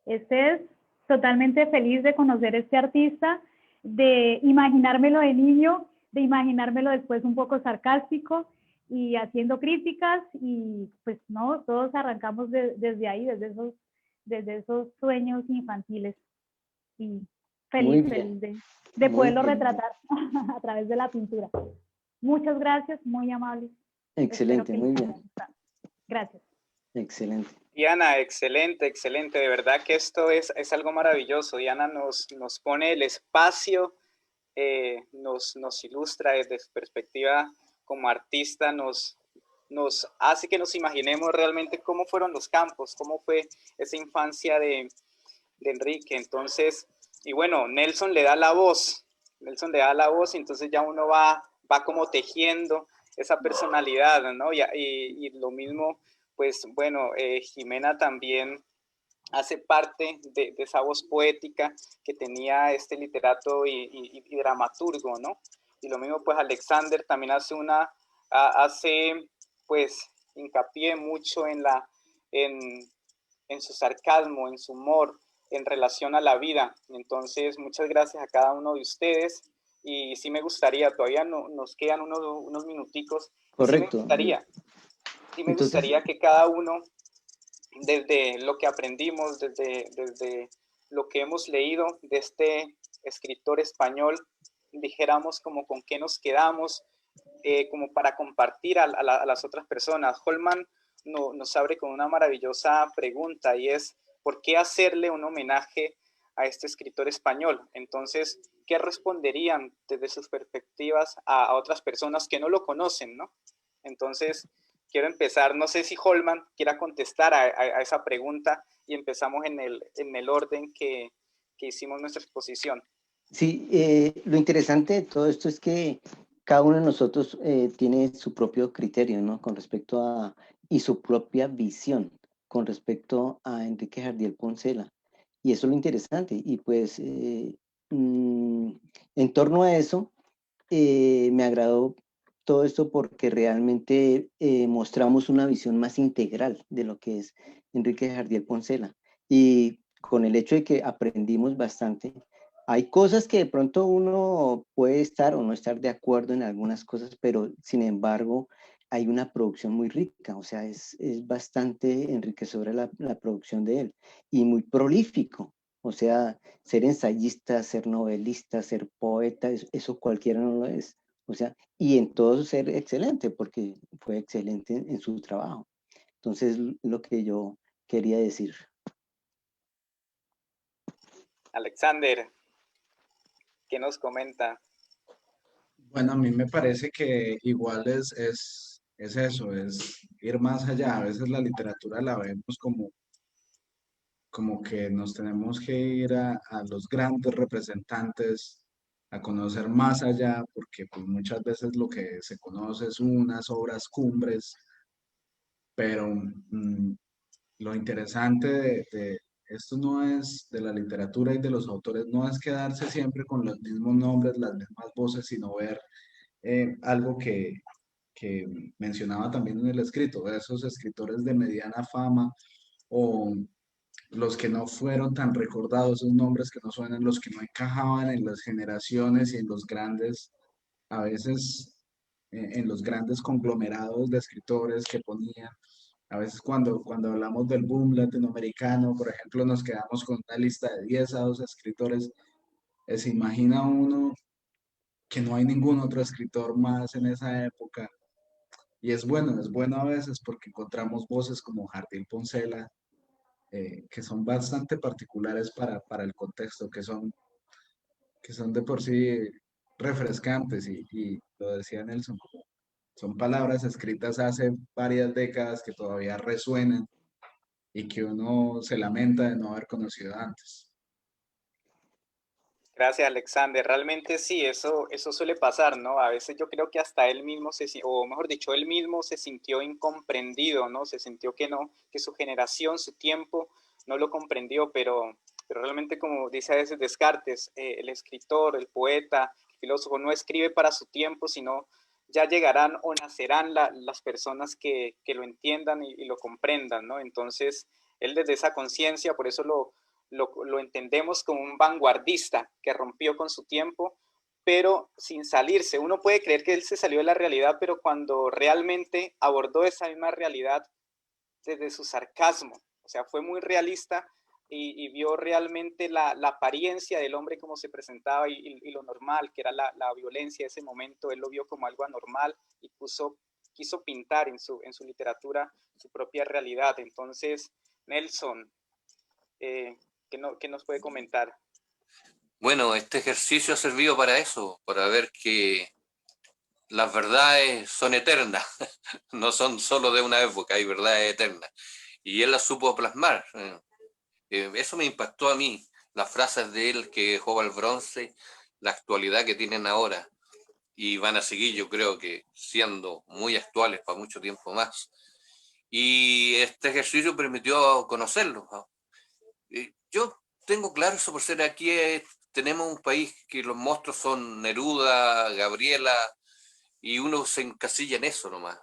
Este es totalmente feliz de conocer a este artista, de imaginármelo de niño, de imaginármelo después un poco sarcástico y haciendo críticas, y pues no, todos arrancamos desde ahí, desde esos sueños infantiles, y feliz de poderlo retratar a través de la pintura. Muchas gracias, muy amables. Excelente, muy bien. Gracias. Excelente. Diana, excelente, excelente. De verdad que esto es algo maravilloso. Diana nos pone el espacio, nos ilustra desde su perspectiva como artista, nos hace que nos imaginemos realmente cómo fueron los campos, cómo fue esa infancia de Enrique. Entonces, y bueno, Nelson le da la voz, y entonces ya uno va como tejiendo esa personalidad, ¿no? Y lo mismo, pues bueno, Jimena también hace parte de esa voz poética que tenía este literato y dramaturgo, ¿no? Y lo mismo, pues Alexander también hace pues hincapié mucho en su sarcasmo, en su humor, en relación a la vida. Entonces, muchas gracias a cada uno de ustedes. Y sí me gustaría, todavía nos quedan unos minuticos. Correcto. Sí me gustaría que cada uno, desde lo que aprendimos, desde lo que hemos leído de este escritor español, dijéramos como con qué nos quedamos, como para compartir a las otras personas. Holman nos abre con una maravillosa pregunta, y es, ¿por qué hacerle un homenaje a este escritor español? Entonces, ¿qué responderían desde sus perspectivas a otras personas que no lo conocen, ¿no? Entonces, quiero empezar, no sé si Holman quiera contestar a esa pregunta, y empezamos en el orden que hicimos nuestra exposición. Sí, lo interesante de todo esto es que cada uno de nosotros tiene su propio criterio, ¿no? Con respecto a, y su propia visión con respecto a Enrique Jardiel Poncela. Y eso es lo interesante. Y pues, en torno a eso, me agradó todo esto porque realmente mostramos una visión más integral de lo que es Enrique Jardiel Poncela. Y con el hecho de que aprendimos bastante, hay cosas que de pronto uno puede estar o no estar de acuerdo en algunas cosas, pero sin embargo hay una producción muy rica, o sea, es bastante enriquecedora la producción de él y muy prolífico. O sea, ser ensayista, ser novelista, ser poeta, eso cualquiera no lo es. O sea, y en todo ser excelente, porque fue excelente en su trabajo. Entonces, lo que yo quería decir. Alexander, ¿qué nos comenta? Bueno, a mí me parece que igual es eso, es ir más allá. A veces la literatura la vemos como que nos tenemos que ir a los grandes representantes, a conocer más allá, porque pues, muchas veces lo que se conoce es unas obras cumbres, pero lo interesante de esto no es de la literatura y de los autores, no es quedarse siempre con los mismos nombres, las mismas voces, sino ver algo que mencionaba también en el escrito, de esos escritores de mediana fama o los que no fueron tan recordados, esos nombres que no suenan, los que no encajaban en las generaciones y en los grandes, a veces en los grandes conglomerados de escritores que ponían. A veces cuando hablamos del boom latinoamericano, por ejemplo, nos quedamos con una lista de 10 a 12 escritores. Se imagina uno que no hay ningún otro escritor más en esa época. Y es bueno a veces porque encontramos voces como Jardiel Poncela, que son bastante particulares para el contexto, que son de por sí refrescantes y lo decía Nelson, son palabras escritas hace varias décadas que todavía resuenan y que uno se lamenta de no haber conocido antes. Gracias, Alexander. Realmente sí, eso suele pasar, ¿no? A veces yo creo que hasta él mismo, o mejor dicho, él mismo se sintió incomprendido, ¿no? Se sintió que no, que su generación, su tiempo no lo comprendió, pero realmente, como dice a veces Descartes, el escritor, el poeta, el filósofo no escribe para su tiempo, sino ya llegarán o nacerán las personas que lo entiendan y lo comprendan, ¿no? Entonces, él desde esa conciencia, por eso lo entendemos como un vanguardista que rompió con su tiempo, pero sin salirse. Uno puede creer que él se salió de la realidad, pero cuando realmente abordó esa misma realidad desde su sarcasmo, o sea, fue muy realista y vio realmente la apariencia del hombre como se presentaba y lo normal, que era la violencia de ese momento, él lo vio como algo anormal y quiso pintar en su literatura su propia realidad. Entonces, Nelson, ¿qué nos puede comentar? Bueno, este ejercicio ha servido para eso, para ver que las verdades son eternas, no son solo de una época, hay verdades eternas. Y él las supo plasmar. Eso me impactó a mí, las frases de él que dejó al bronce, la actualidad que tienen ahora. Y van a seguir, yo creo que siendo muy actuales para mucho tiempo más. Y este ejercicio permitió conocerlos, ¿no? Yo tengo claro eso por ser aquí, tenemos un país que los monstruos son Neruda, Gabriela, y uno se encasilla en eso nomás.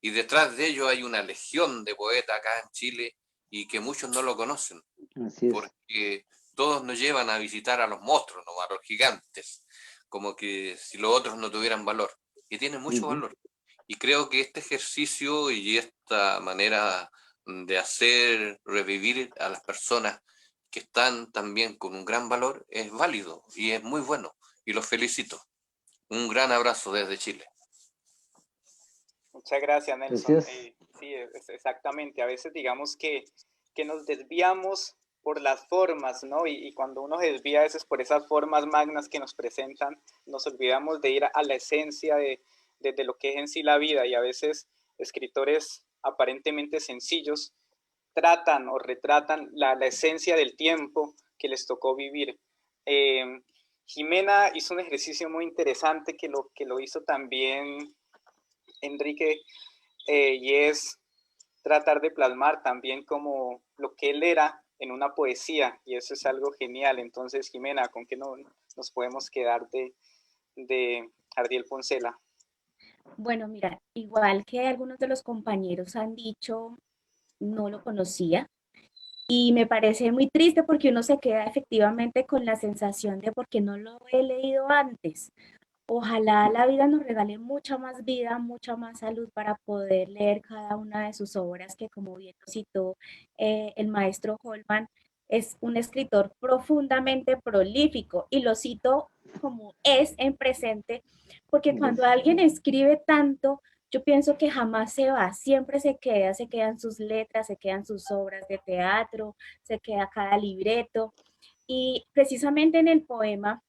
Y detrás de ellos hay una legión de poetas acá en Chile y que muchos no lo conocen, Así es. porque todos nos llevan a visitar a los monstruos, ¿no? A los gigantes, como que si los otros no tuvieran valor. Y tienen mucho valor. Y creo que este ejercicio y esta manera de hacer revivir a las personas que están también con un gran valor es válido y es muy bueno. Y los felicito. Un gran abrazo desde Chile. Muchas gracias, Nelson. Sí, exactamente. A veces digamos que nos desviamos por las formas, ¿no? Y cuando uno se desvía a veces por esas formas magnas que nos presentan, nos olvidamos de ir a la esencia de lo que es en sí la vida. Y a veces escritores aparentemente sencillos tratan o retratan la esencia del tiempo que les tocó vivir. Jimena hizo un ejercicio muy interesante que lo hizo también Enrique, y es tratar de plasmar también como lo que él era en una poesía, y eso es algo genial. Entonces, Jimena, ¿con qué nos podemos quedar de Jardiel Poncela? Bueno, mira, igual que algunos de los compañeros han dicho, no lo conocía. Y me parece muy triste porque uno se queda efectivamente con la sensación de por qué no lo he leído antes. Ojalá la vida nos regale mucha más vida, mucha más salud para poder leer cada una de sus obras, que como bien lo citó el maestro Holman, es un escritor profundamente prolífico y lo cito como es en presente, porque cuando alguien escribe tanto, yo pienso que jamás se va, siempre se quedan sus letras, se quedan sus obras de teatro, se queda cada libreto. Y precisamente en el poema,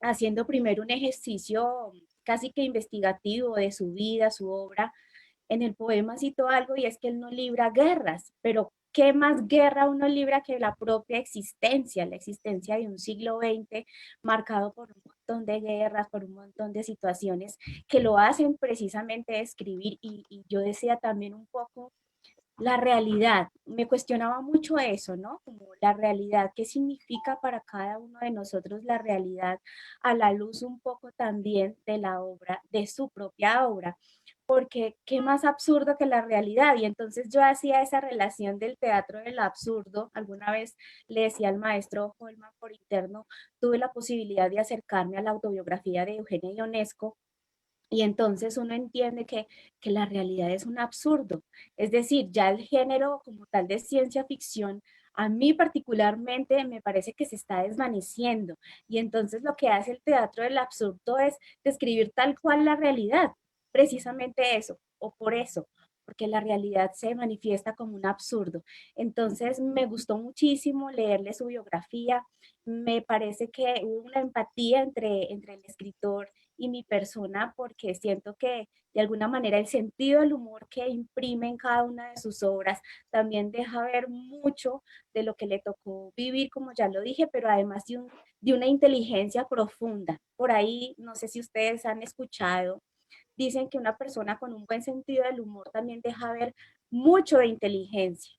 haciendo primero un ejercicio casi que investigativo de su vida, su obra, en el poema citó algo y es que él no libra guerras, pero ¿qué más guerra uno libra que la propia existencia, la existencia de un siglo XX marcado por un montón de guerras, por un montón de situaciones que lo hacen precisamente escribir? Y yo decía también un poco la realidad. Me cuestionaba mucho eso, ¿no? Como la realidad, ¿qué significa para cada uno de nosotros la realidad a la luz un poco también de la obra, de su propia obra? Porque qué más absurdo que la realidad. Y entonces yo hacía esa relación del teatro del absurdo. Alguna vez le decía al maestro Holman por interno, tuve la posibilidad de acercarme a la autobiografía de Eugenia Ionesco, y entonces uno entiende que la realidad es un absurdo. Es decir, ya el género como tal de ciencia ficción, a mí particularmente me parece que se está desvaneciendo. Y entonces lo que hace el teatro del absurdo es describir tal cual la realidad. Precisamente eso, o por eso, porque la realidad se manifiesta como un absurdo. Entonces me gustó muchísimo leerle su biografía. Me parece que hubo una empatía entre el escritor y mi persona, porque siento que de alguna manera el sentido del humor que imprime en cada una de sus obras también deja ver mucho de lo que le tocó vivir, como ya lo dije, pero además de una inteligencia profunda. Por ahí, no sé si ustedes han escuchado, dicen que una persona con un buen sentido del humor también deja ver mucho de inteligencia.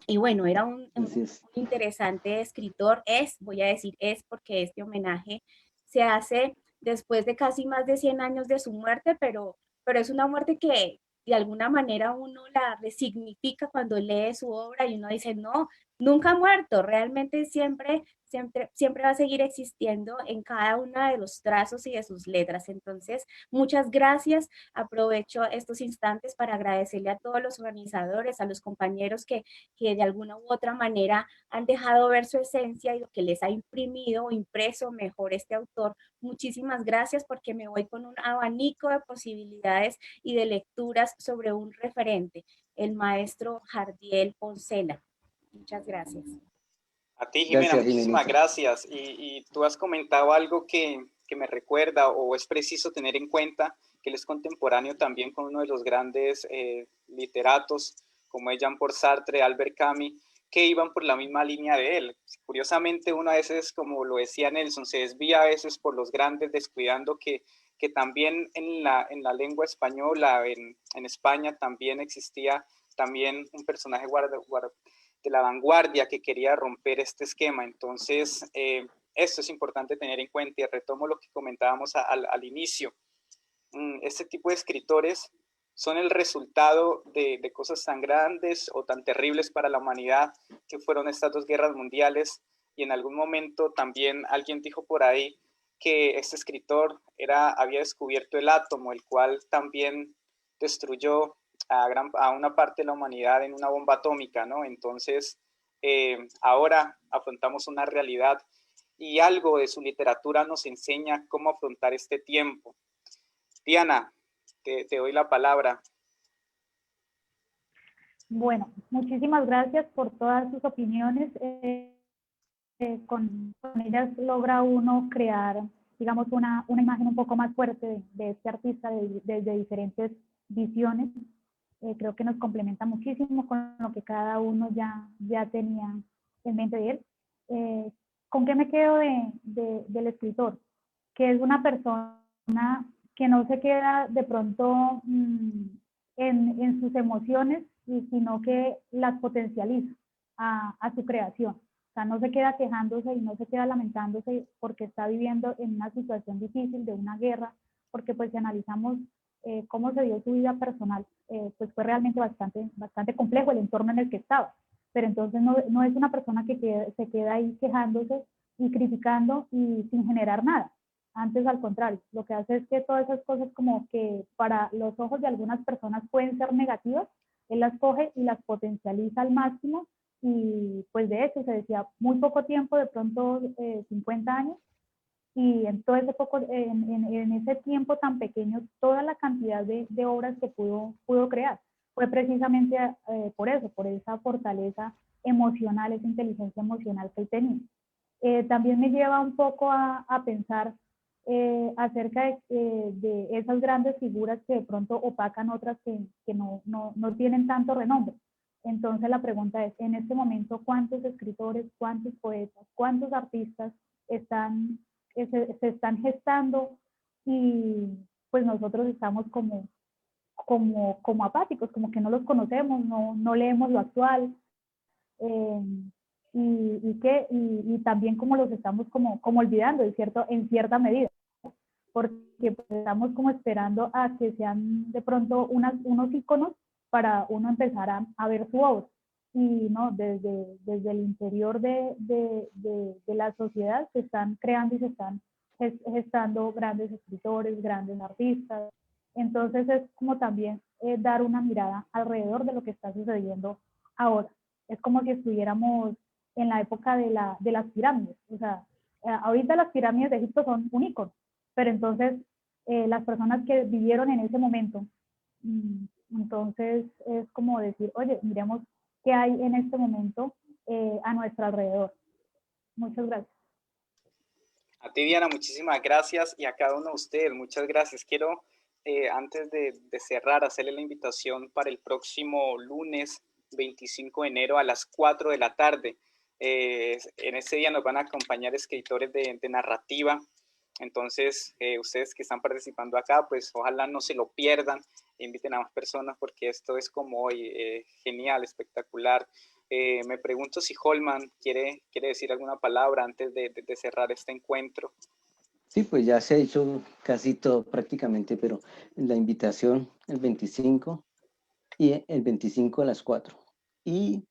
Y bueno, era Así un es. interesante escritor, voy a decir porque este homenaje se hace después de casi más de 100 años de su muerte, pero es una muerte que de alguna manera uno la resignifica cuando lee su obra y uno dice, no, nunca ha muerto, realmente siempre va a seguir existiendo en cada uno de los trazos y de sus letras. Entonces, muchas gracias. Aprovecho estos instantes para agradecerle a todos los organizadores, a los compañeros que de alguna u otra manera han dejado ver su esencia y lo que les ha imprimido o impreso mejor este autor. Muchísimas gracias porque me voy con un abanico de posibilidades y de lecturas sobre un referente, el maestro Jardiel Poncela. Muchas gracias. A ti, Jimena, Gracias, muchísimas Jimenita. gracias. Y tú has comentado algo que me recuerda o es preciso tener en cuenta, que él es contemporáneo también con uno de los grandes literatos, como es Jean-Paul Sartre, Albert Camus, que iban por la misma línea de él. Curiosamente, uno a veces, como lo decía Nelson, se desvía a veces por los grandes, descuidando que también en la lengua española, en España, también existía también un personaje de la vanguardia que quería romper este esquema. Entonces, esto es importante tener en cuenta y retomo lo que comentábamos al inicio. Este tipo de escritores son el resultado de cosas tan grandes o tan terribles para la humanidad que fueron estas dos guerras mundiales, y en algún momento también alguien dijo por ahí que este escritor había descubierto el átomo, el cual también destruyó a una parte de la humanidad en una bomba atómica, ¿no? Entonces, ahora afrontamos una realidad y algo de su literatura nos enseña cómo afrontar este tiempo. Diana, te doy la palabra. Bueno, muchísimas gracias por todas sus opiniones. Con ellas logra uno crear, digamos, una imagen un poco más fuerte de este artista desde diferentes visiones. Creo que nos complementa muchísimo con lo que cada uno ya tenía en mente de él. ¿Con qué me quedo del escritor? Que es una persona que no se queda de pronto en sus emociones, sino que las potencializa a su creación. O sea, no se queda quejándose y no se queda lamentándose porque está viviendo en una situación difícil de una guerra, porque pues si analizamos cómo se dio su vida personal, pues fue realmente bastante complejo el entorno en el que estaba. Pero entonces no es una persona que se queda ahí quejándose y criticando y sin generar nada. Antes, al contrario, lo que hace es que todas esas cosas como que para los ojos de algunas personas pueden ser negativas, él las coge y las potencializa al máximo. Y pues de hecho se decía muy poco tiempo, de pronto 50 años, y en todo ese en ese tiempo tan pequeño, toda la cantidad de obras que pudo crear. Fue precisamente por eso, por esa fortaleza emocional, esa inteligencia emocional que él tenía. También me lleva un poco a pensar acerca de esas grandes figuras que de pronto opacan otras que no tienen tanto renombre. Entonces la pregunta es, en este momento, ¿cuántos escritores, cuántos poetas, cuántos artistas se están gestando? Y pues nosotros estamos como apáticos, como que no los conocemos, no leemos lo actual. Eh, y también como los estamos como olvidando en cierta medida, porque pues estamos como esperando a que sean de pronto unos íconos para uno empezar a ver su obra. Y no, desde el interior de la sociedad se están creando y se están gestando grandes escritores, grandes artistas. Entonces es como también dar una mirada alrededor de lo que está sucediendo ahora. Es como si estuviéramos en la época de las pirámides. O sea, ahorita las pirámides de Egipto son un ícono, pero entonces las personas que vivieron en ese momento, entonces es como decir, oye, miremos qué hay en este momento a nuestro alrededor. Muchas gracias. A ti, Diana, muchísimas gracias, y a cada uno de ustedes, muchas gracias. Quiero, antes de cerrar, hacerle la invitación para el próximo lunes 25 de enero a las 4 de la tarde. En ese día nos van a acompañar escritores de narrativa. Entonces, ustedes que están participando acá, pues ojalá no se lo pierdan, inviten a más personas porque esto es como hoy, genial, espectacular. Me pregunto si Holman quiere decir alguna palabra antes de cerrar este encuentro. Sí, pues ya se ha hecho casi todo prácticamente, pero la invitación el 25 y el 25 a las 4. Y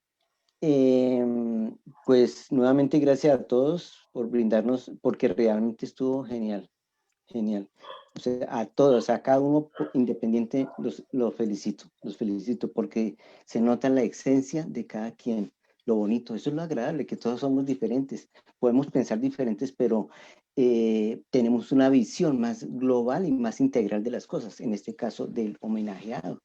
pues nuevamente gracias a todos por brindarnos, porque realmente estuvo genial, genial. O sea, a todos, a cada uno independiente, los felicito porque se nota la esencia de cada quien. Lo bonito, eso es lo agradable, que todos somos diferentes. Podemos pensar diferentes, pero tenemos una visión más global y más integral de las cosas, en este caso del homenajeado.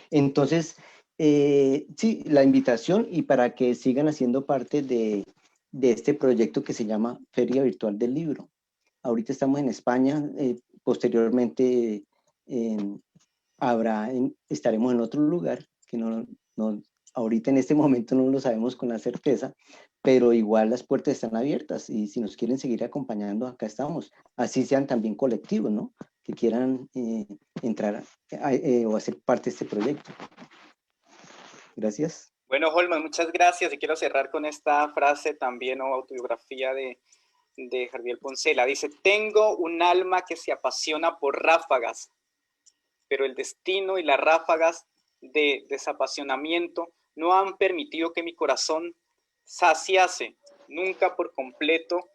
Entonces, sí, la invitación y para que sigan haciendo parte de este proyecto que se llama Feria Virtual del Libro. Ahorita estamos en España, posteriormente estaremos en otro lugar, que ahorita en este momento no lo sabemos con la certeza, pero igual las puertas están abiertas y si nos quieren seguir acompañando, acá estamos. Así sean también colectivos, ¿no? Que quieran entrar o hacer parte de este proyecto. Gracias. Bueno, Holman, muchas gracias, y quiero cerrar con esta frase también o autobiografía de Jardiel Poncela. Dice: tengo un alma que se apasiona por ráfagas, pero el destino y las ráfagas de desapasionamiento no han permitido que mi corazón saciase nunca por completo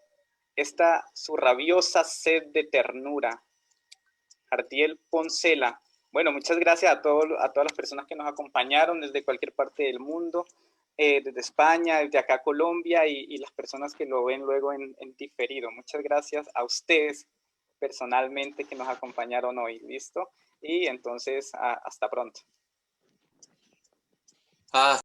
esta su rabiosa sed de ternura. Jardiel Poncela. Bueno, muchas gracias a todas las personas que nos acompañaron desde cualquier parte del mundo, desde España, desde acá Colombia, y las personas que lo ven luego en diferido. Muchas gracias a ustedes personalmente que nos acompañaron hoy. ¿Listo? Y entonces, hasta pronto.